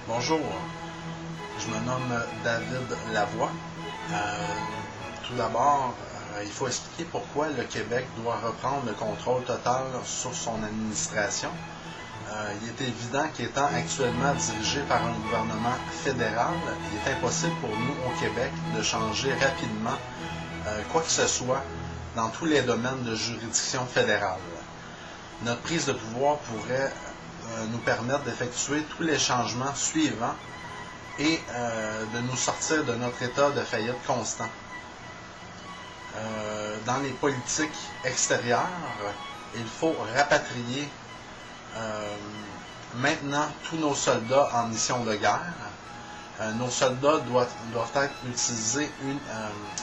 Bonjour, je me nomme David Lavoie. Tout d'abord, il faut expliquer pourquoi le Québec doit reprendre le contrôle total sur son administration. Il est évident qu'étant actuellement dirigé par un gouvernement fédéral, il est impossible pour nous au Québec de changer rapidement quoi que ce soit dans tous les domaines de juridiction fédérale. Notre prise de pouvoir pourrait nous permettre d'effectuer tous les changements suivants et de nous sortir de notre état de faillite constant. Dans les politiques extérieures, il faut rapatrier maintenant tous nos soldats en mission de guerre. Nos soldats doivent être utilisés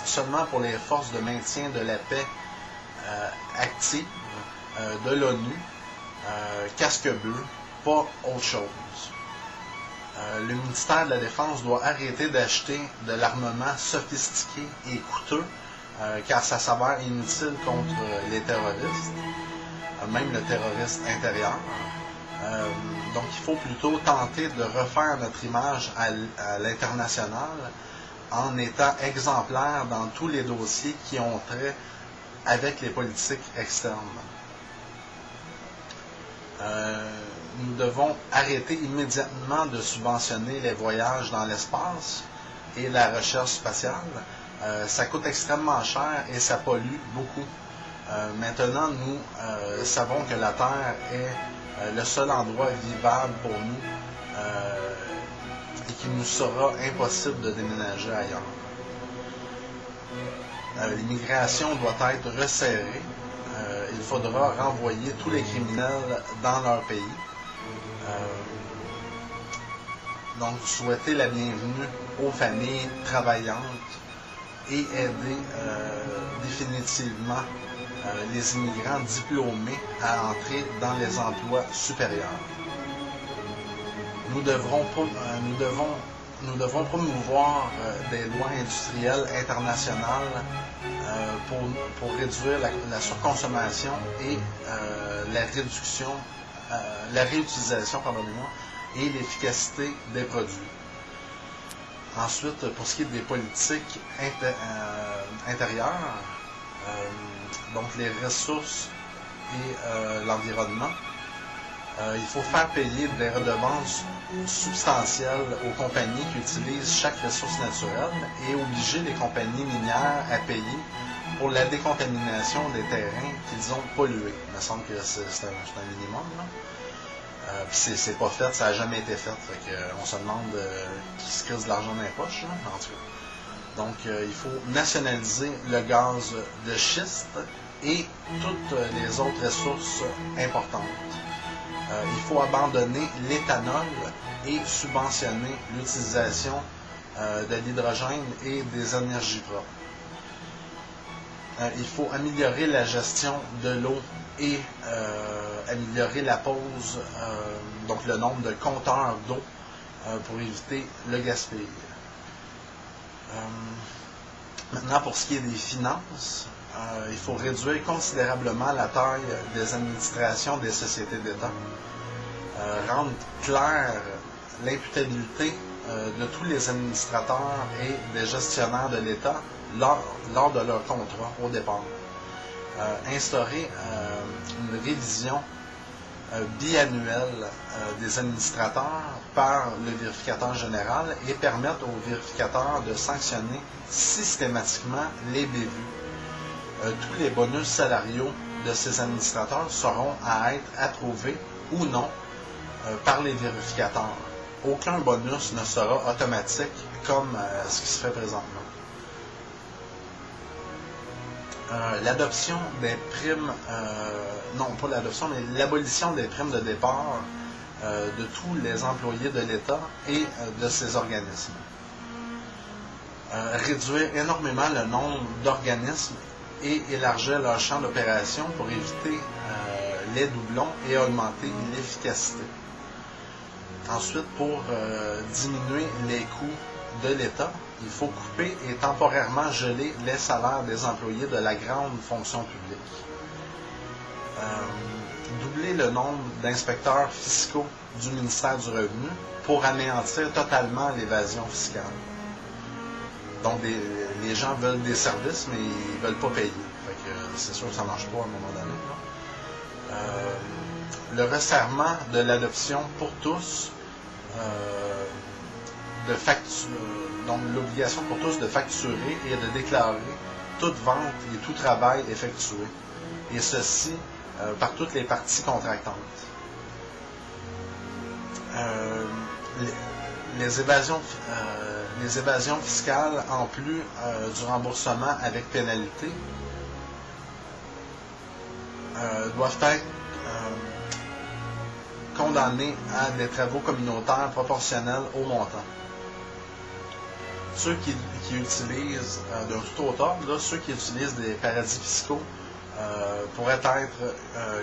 seulement pour les forces de maintien de la paix actives de l'ONU, casque bleu, pas autre chose. Le ministère de la Défense doit arrêter d'acheter de l'armement sophistiqué et coûteux car ça s'avère inutile contre les terroristes, même le terroriste intérieur. Donc il faut plutôt tenter de refaire notre image à l'international en étant exemplaire dans tous les dossiers qui ont trait avec les politiques externes. Nous devons arrêter immédiatement de subventionner les voyages dans l'espace et la recherche spatiale. Ça coûte extrêmement cher et ça pollue beaucoup. Maintenant, nous savons que la Terre est le seul endroit vivable pour nous et qu'il nous sera impossible de déménager ailleurs. L'immigration doit être resserrée. Il faudra renvoyer tous les criminels dans leur pays. Donc, souhaiter la bienvenue aux familles travaillantes et aider définitivement les immigrants diplômés à entrer dans les emplois supérieurs. Nous devons promouvoir des lois industrielles internationales pour réduire la surconsommation et la réutilisation, pardonnez-moi, et l'efficacité des produits. Ensuite, pour ce qui est des politiques intérieures, donc les ressources et l'environnement, il faut faire payer des redevances substantielles aux compagnies qui utilisent chaque ressource naturelle et obliger les compagnies minières à payer pour la décontamination des terrains qu'ils ont pollués. Il me semble que c'est un minimum, là. Puis c'est pas fait, ça n'a jamais été fait. On se demande qui se crisse de l'argent dans les poches, là, en tout cas. Donc, il faut nationaliser le gaz de schiste et toutes les autres ressources importantes. Il faut abandonner l'éthanol et subventionner l'utilisation de l'hydrogène et des énergies propres. Il faut améliorer la gestion de l'eau et améliorer la pose, donc le nombre de compteurs d'eau pour éviter le gaspillage. Maintenant, pour ce qui est des finances, il faut réduire considérablement la taille des administrations des sociétés d'État, rendre claire l'imputabilité de tous les administrateurs et des gestionnaires de l'État lors de leur contrat au départ. Instaurer une révision biannuelle des administrateurs par le vérificateur général et permettre aux vérificateurs de sanctionner systématiquement les bévues. Tous les bonus salariaux de ces administrateurs seront à être approuvés ou non par les vérificateurs. Aucun bonus ne sera automatique comme ce qui se fait présentement. L'adoption des primes, non pas l'adoption, mais l'abolition des primes de départ de tous les employés de l'État et de ses organismes. Réduire énormément le nombre d'organismes et élargir leur champ d'opération pour éviter les doublons et augmenter l'efficacité. Ensuite, pour diminuer les coûts de l'État, il faut couper et temporairement geler les salaires des employés de la grande fonction publique. doubler le nombre d'inspecteurs fiscaux du ministère du Revenu pour anéantir totalement l'évasion fiscale. Donc, les gens veulent des services, mais ils ne veulent pas payer. C'est sûr que ça ne marche pas à un moment donné. Le resserrement de l'adoption pour tous, donc l'obligation pour tous de facturer et de déclarer toute vente et tout travail effectué. Et ceci par toutes les parties contractantes. Les évasions fiscales, en plus du remboursement avec pénalité, doivent être condamnées à des travaux communautaires proportionnels au montant. Ceux qui utilisent, d'un tout autre ordre, là, ceux qui utilisent des paradis fiscaux pourraient être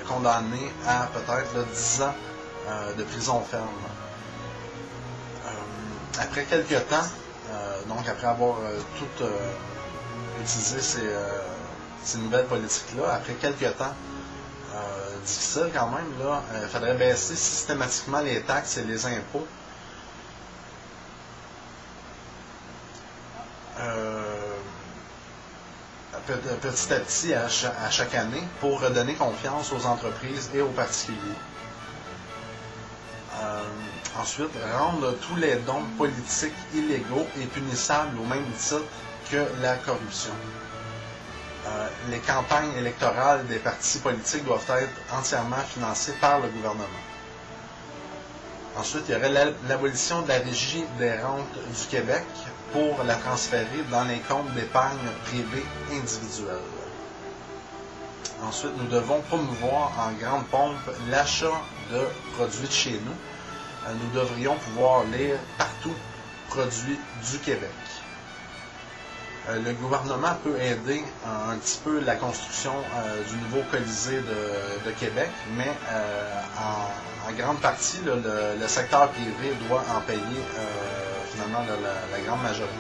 condamnés à peut-être 10 ans de prison ferme. Après quelques temps, donc après avoir tout utilisé ces nouvelles politiques-là, après quelques temps difficiles quand même, il faudrait baisser systématiquement les taxes et les impôts petit à petit à chaque année pour redonner confiance aux entreprises et aux particuliers. Ensuite, rendre tous les dons politiques illégaux et punissables au même titre que la corruption. Les campagnes électorales des partis politiques doivent être entièrement financées par le gouvernement. Ensuite, il y aurait l'abolition de la Régie des rentes du Québec pour la transférer dans les comptes d'épargne privés individuels. Ensuite, nous devons promouvoir en grande pompe l'achat de produits de chez nous. Nous devrions pouvoir lire partout « Produits du Québec ». Le gouvernement peut aider un petit peu la construction du nouveau Colisée de Québec, mais en grande partie, le secteur privé doit en payer finalement la grande majorité.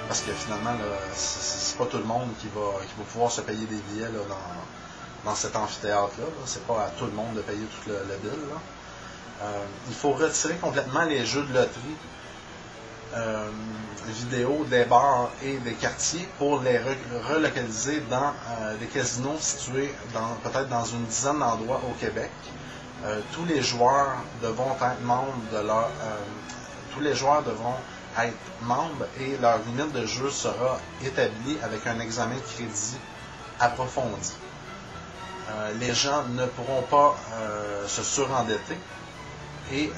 Parce que finalement, c'est pas tout le monde qui va pouvoir se payer des billets là, dans cet amphithéâtre-là. C'est pas à tout le monde de payer tout le bill. Il faut retirer complètement les jeux de loterie vidéo des bars et des quartiers pour les relocaliser dans des casinos situés peut-être dans une dizaine d'endroits au Québec. Tous les joueurs devront être membres et leur limite de jeu sera établie avec un examen de crédit approfondi. Les gens ne pourront pas se surendetter et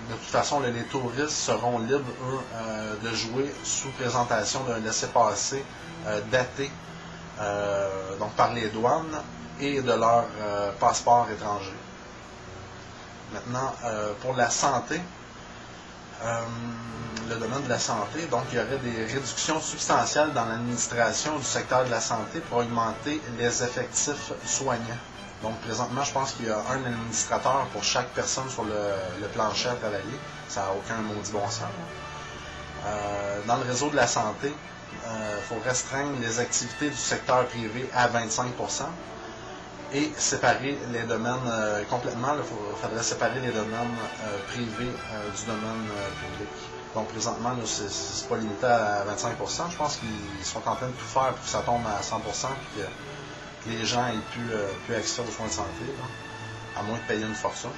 de toute façon, les touristes seront libres, eux, de jouer sous présentation d'un laissez-passer daté donc par les douanes et de leur passeport étranger. Maintenant, pour la santé, le domaine de la santé, donc il y aurait des réductions substantielles dans l'administration du secteur de la santé pour augmenter les effectifs soignants. Donc, présentement, je pense qu'il y a un administrateur pour chaque personne sur le plancher à travailler. Ça n'a aucun maudit bon sens. Dans le réseau de la santé, il faut restreindre les activités du secteur privé à 25% et séparer les domaines complètement. Il faudrait séparer les domaines privés du domaine public. Donc, présentement, c'est pas limité à 25%. Je pense qu'ils sont en train de tout faire pour que ça tombe à 100%. Puis que les gens aient pu accès aux soins de santé, là, à moins de payer une fortune.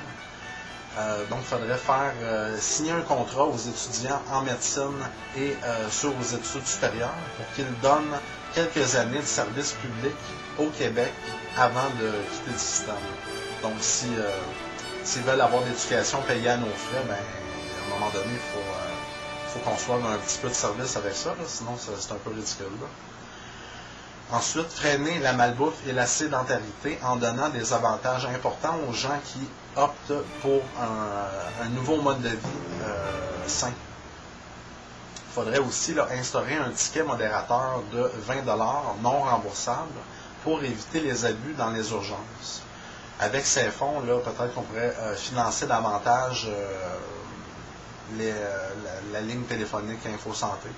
Donc, il faudrait faire signer un contrat aux étudiants en médecine et ceux aux études supérieures pour qu'ils donnent quelques années de service public au Québec avant de quitter le système. Donc, s'ils veulent avoir d'éducation payée à nos frais, ben, à un moment donné, il faut qu'on soit dans un petit peu de service avec ça, là, sinon c'est un peu ridicule. Là. Ensuite, freiner la malbouffe et la sédentarité en donnant des avantages importants aux gens qui optent pour un nouveau mode de vie sain. Il faudrait aussi là, instaurer un ticket modérateur de 20$ non remboursable pour éviter les abus dans les urgences. Avec ces fonds, là, peut-être qu'on pourrait financer davantage la ligne téléphonique InfoSanté.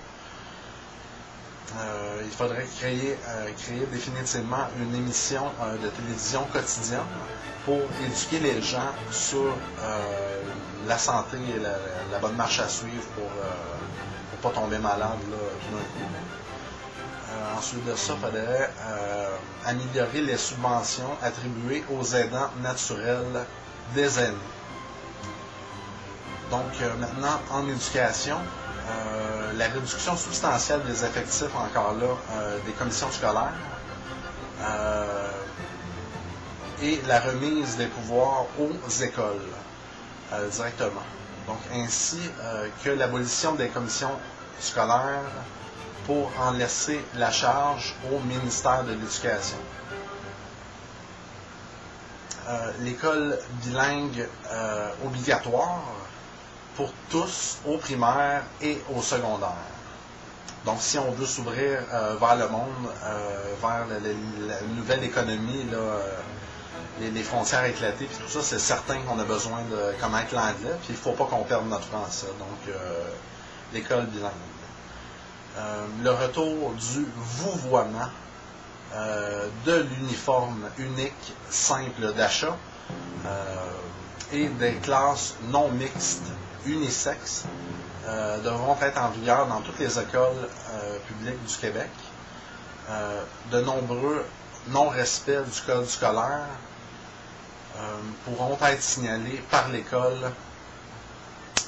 il faudrait créer définitivement une émission de télévision quotidienne pour éduquer les gens sur la santé et la bonne marche à suivre pour pas tomber malade là, tout d'un coup. Ensuite de ça, il faudrait améliorer les subventions attribuées aux aidants naturels des aînés. Donc maintenant, en éducation, la réduction substantielle des effectifs, encore là, des commissions scolaires et la remise des pouvoirs aux écoles directement. Donc ainsi que l'abolition des commissions scolaires pour en laisser la charge au ministère de l'Éducation. L'école bilingue obligatoire pour tous au primaire et au secondaire. Donc, si on veut s'ouvrir vers le monde, vers la nouvelle économie, là, les frontières éclatées, puis tout ça, c'est certain qu'on a besoin de connaître l'anglais, puis il ne faut pas qu'on perde notre français. Donc, l'école bilingue. Le retour du vouvoiement, de l'uniforme unique simple d'achat et des classes non mixtes unisexes devront être en vigueur dans toutes les écoles publiques du Québec. De nombreux non-respects du code scolaire pourront être signalés par l'école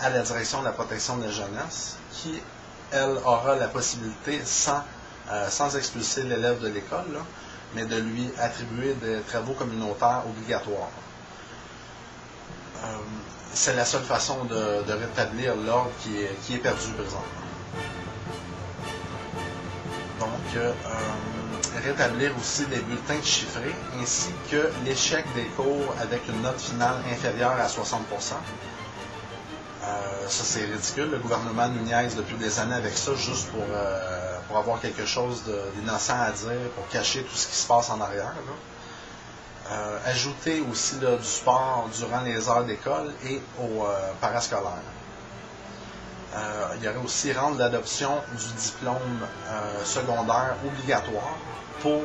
à la direction de la protection de la jeunesse qui, elle, aura la possibilité, sans expulser l'élève de l'école, là, mais de lui attribuer des travaux communautaires obligatoires. C'est la seule façon de rétablir l'ordre qui est perdu présentement. Donc, rétablir aussi des bulletins chiffrés, ainsi que l'échec des cours avec une note finale inférieure à 60%. Ça, c'est ridicule. Le gouvernement nous niaise depuis des années avec ça, juste pour avoir quelque chose d'innocent à dire, pour cacher tout ce qui se passe en arrière. Ajouter aussi là, du sport durant les heures d'école et au parascolaire. Il y aurait aussi rendre l'adoption du diplôme secondaire obligatoire pour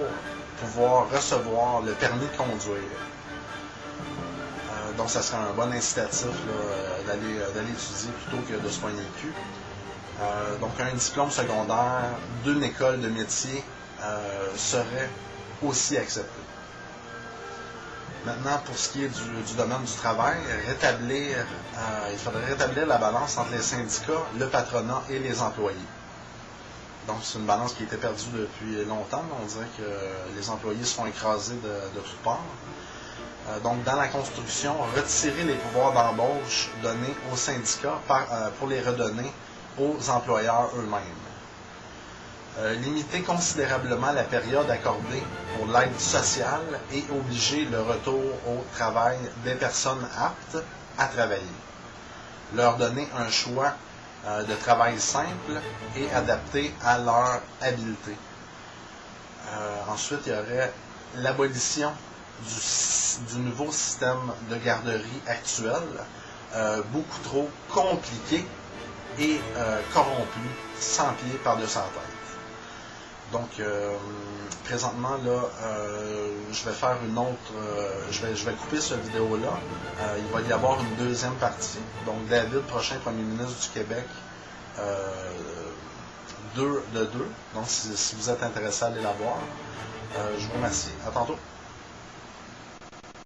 pouvoir recevoir le permis de conduire. Donc, ça serait un bon incitatif d'aller étudier plutôt que de se poigner le cul. Donc, un diplôme secondaire d'une école de métier serait aussi accepté. Maintenant, pour ce qui est du domaine du travail, il faudrait rétablir la balance entre les syndicats, le patronat et les employés. Donc, c'est une balance qui a été perdue depuis longtemps. On dirait que les employés se font écraser de toutes parts. Donc, dans la construction, retirer les pouvoirs d'embauche donnés aux syndicats pour les redonner aux employeurs eux-mêmes. Limiter considérablement la période accordée pour l'aide sociale et obliger le retour au travail des personnes aptes à travailler. Leur donner un choix de travail simple et adapté à leur habileté. Ensuite, il y aurait l'abolition du nouveau système de garderie actuel, beaucoup trop compliqué et corrompu, sans pied par-dessus la tête. Donc, présentement, là, je vais faire une autre... je vais couper cette vidéo-là. Il va y avoir une deuxième partie. Donc, David, prochain premier ministre du Québec, 2 de 2. Donc, si vous êtes intéressé à aller la voir, je vous remercie. À tantôt.